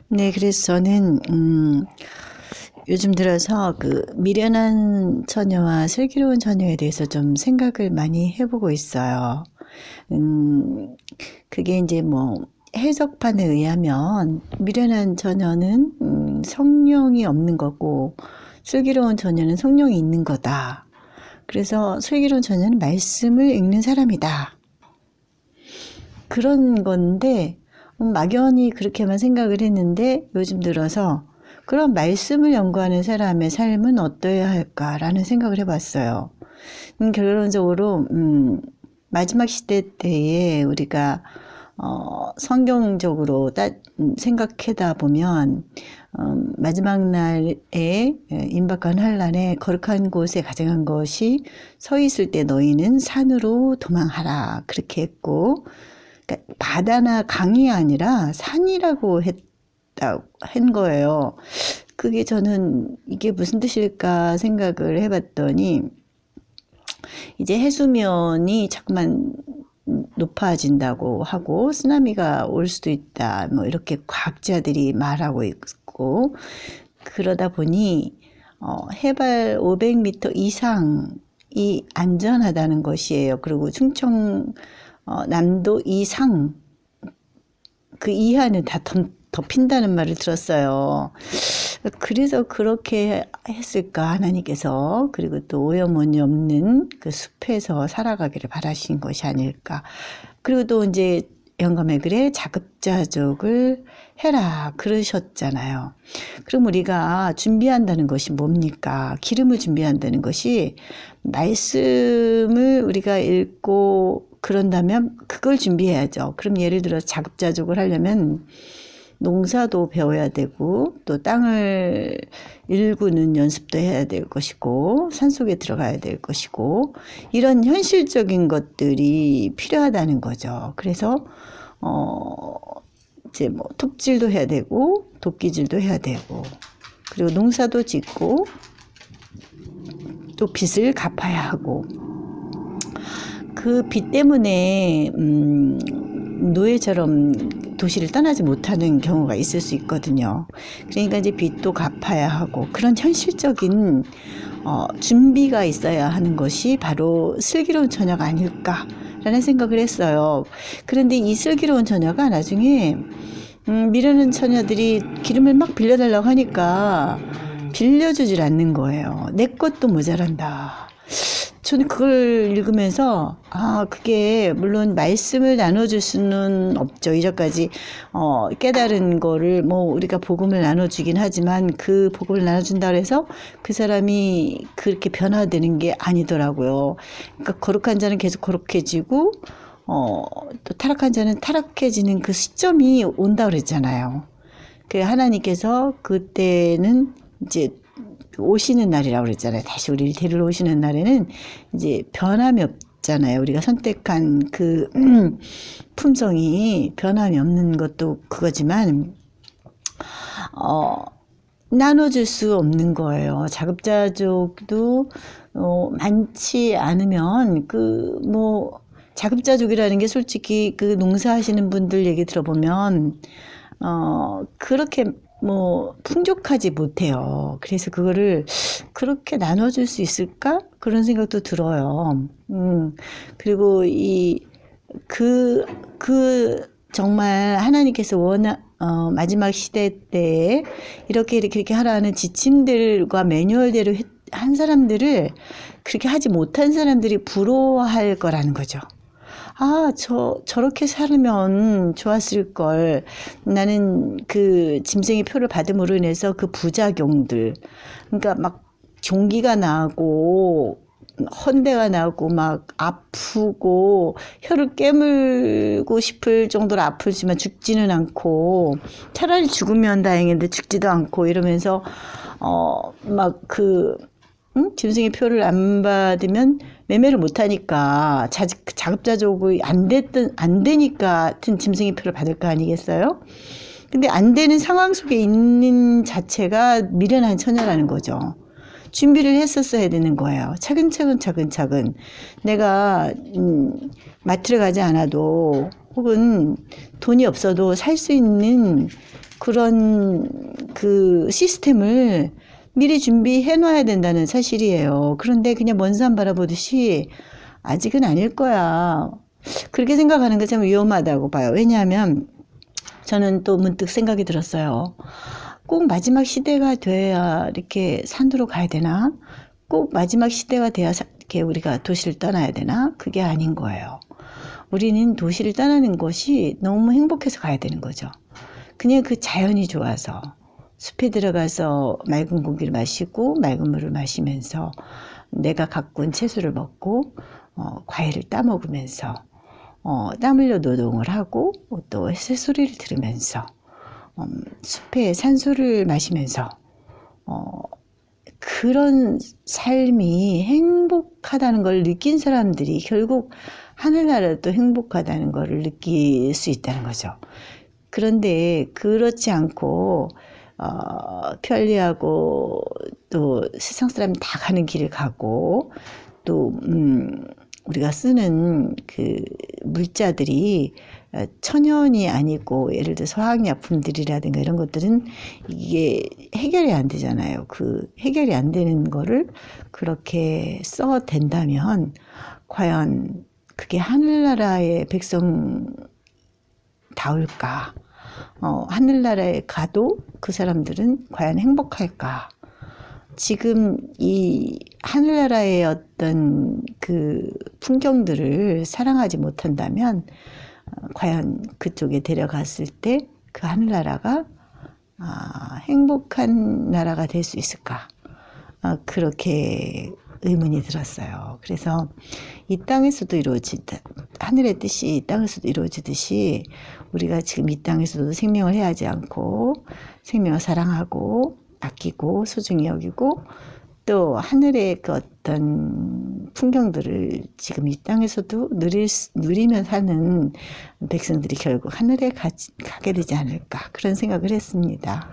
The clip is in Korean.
네, 그래서 저는 요즘 들어서 그 미련한 처녀와 슬기로운 처녀에 대해서 좀 생각을 많이 해보고 있어요. 음, 그게 이제 뭐 해석판에 의하면 미련한 처녀는 성령이 없는 거고 슬기로운 처녀는 성령이 있는 거다. 그래서 슬기로운 처녀는 말씀을 읽는 사람이다. 그런 건데 막연히 그렇게만 생각을 했는데 요즘 들어서 그런 말씀을 연구하는 사람의 삶은 어떠해야 할까라는 생각을 해봤어요. 결론적으로 마지막 시대 때에 우리가 성경적으로 생각하다 보면 마지막 날에 임박한 환란에 거룩한 곳에 가져간 것이 서 있을 때 너희는 산으로 도망하라 그렇게 했고, 그러니까 바다나 강이 아니라 산이라고 한 거예요. 그게 저는 이게 무슨 뜻일까 생각을 해봤더니 이제 해수면이 자꾸만 높아진다고 하고 쓰나미가 올 수도 있다 뭐 이렇게 과학자들이 말하고 있고, 그러다 보니 해발 500m 이상이 안전하다는 것이에요. 그리고 충청 남도 이상 그 이하는 다 덮인다는 말을 들었어요. 그래서 그렇게 했을까 하나님께서. 그리고 또 오염원이 없는 그 숲에서 살아가기를 바라신 것이 아닐까. 그리고 또 이제 영감의 글에 자급자족을 해라 그러셨잖아요. 그럼 우리가 준비한다는 것이 뭡니까? 기름을 준비한다는 것이 말씀을 우리가 읽고 그런다면 그걸 준비해야죠. 그럼 예를 들어 자급자족을 하려면 농사도 배워야 되고 또 땅을 일구는 연습도 해야 될 것이고 산속에 들어가야 될 것이고 이런 현실적인 것들이 필요하다는 거죠. 그래서 이제 뭐 톱질도 해야 되고 도끼질도 해야 되고 그리고 농사도 짓고 또 빚을 갚아야 하고 그 빚 때문에 노예처럼 도시를 떠나지 못하는 경우가 있을 수 있거든요. 그러니까 이제 빚도 갚아야 하고 그런 현실적인 준비가 있어야 하는 것이 바로 슬기로운 처녀가 아닐까라는 생각을 했어요. 그런데 이 슬기로운 처녀가 나중에 미련한 처녀들이 기름을 막 빌려달라고 하니까 빌려주질 않는 거예요. 내 것도 모자란다. 저는 그걸 읽으면서 그게 물론 말씀을 나눠줄 수는 없죠. 이전까지 깨달은 거를 뭐 우리가 복음을 나눠주긴 하지만 그 복음을 나눠준다 해서 그 사람이 그렇게 변화되는 게 아니더라고요. 그러니까 거룩한 자는 계속 거룩해지고 또 타락한 자는 타락해지는 그 시점이 온다 그랬잖아요. 그 하나님께서 그때는 이제 오시는 날이라고 그랬잖아요. 다시 우리를 데리러 오시는 날에는 이제 변함이 없잖아요. 우리가 선택한 그 품성이 변함이 없는 것도 그거지만 나눠줄 수 없는 거예요. 자급자족도 많지 않으면 그 뭐 자급자족이라는 게 솔직히 그 농사하시는 분들 얘기 들어보면 그렇게 뭐 풍족하지 못해요. 그래서 그거를 그렇게 나눠줄 수 있을까? 그런 생각도 들어요. 그리고 정말 하나님께서 마지막 시대 때에 이렇게 하라는 지침들과 매뉴얼대로 한 사람들을 그렇게 하지 못한 사람들이 부러워할 거라는 거죠. 저렇게 살면 좋았을 걸. 나는 그 짐승의 표를 받음으로 인해서 그 부작용들, 그러니까 막 종기가 나고 헌대가 나고 막 아프고 혀를 깨물고 싶을 정도로 아프지만 죽지는 않고 차라리 죽으면 다행인데 죽지도 않고 이러면서 짐승의 표를 안 받으면 매매를 못하니까 자급자족이 안 되니까 하여튼 짐승의 표를 받을 거 아니겠어요? 근데 안 되는 상황 속에 있는 자체가 미련한 처녀라는 거죠. 준비를 했었어야 되는 거예요. 차근차근 내가 마트를 가지 않아도 혹은 돈이 없어도 살 수 있는 그런 그 시스템을 미리 준비해 놔야 된다는 사실이에요. 그런데 그냥 먼 산 바라보듯이 아직은 아닐 거야. 그렇게 생각하는 게 참 위험하다고 봐요. 왜냐하면 저는 또 문득 생각이 들었어요. 꼭 마지막 시대가 돼야 이렇게 산으로 가야 되나? 꼭 마지막 시대가 돼야 이렇게 우리가 도시를 떠나야 되나? 그게 아닌 거예요. 우리는 도시를 떠나는 것이 너무 행복해서 가야 되는 거죠. 그냥 그 자연이 좋아서 숲에 들어가서 맑은 공기를 마시고 맑은 물을 마시면서 내가 갖고 온 채소를 먹고 과일을 따먹으면서 땀 흘려 노동을 하고 또 새소리를 들으면서 숲의 산소를 마시면서 그런 삶이 행복하다는 걸 느낀 사람들이 결국 하늘나라도 행복하다는 걸 느낄 수 있다는 거죠. 그런데 그렇지 않고 편리하고 또 세상 사람이 다 가는 길을 가고 또 우리가 쓰는 그 물자들이 천연이 아니고 예를 들어서 화학약품들이라든가 이런 것들은 이게 해결이 안 되잖아요. 그 해결이 안 되는 거를 그렇게 써댄다면 과연 그게 하늘나라의 백성다울까? 하늘나라에 가도 그 사람들은 과연 행복할까? 지금 이 하늘나라의 어떤 그 풍경들을 사랑하지 못한다면 과연 그쪽에 데려갔을 때 그 하늘나라가 행복한 나라가 될 수 있을까? 그렇게 의문이 들었어요. 그래서 이 땅에서도 하늘의 뜻이 이 땅에서도 이루어지듯이 우리가 지금 이 땅에서도 생명을 해하지 않고 생명을 사랑하고 아끼고 소중히 여기고 또 하늘의 그 어떤 풍경들을 지금 이 땅에서도 누리며 사는 백성들이 결국 하늘에 가게 되지 않을까 그런 생각을 했습니다.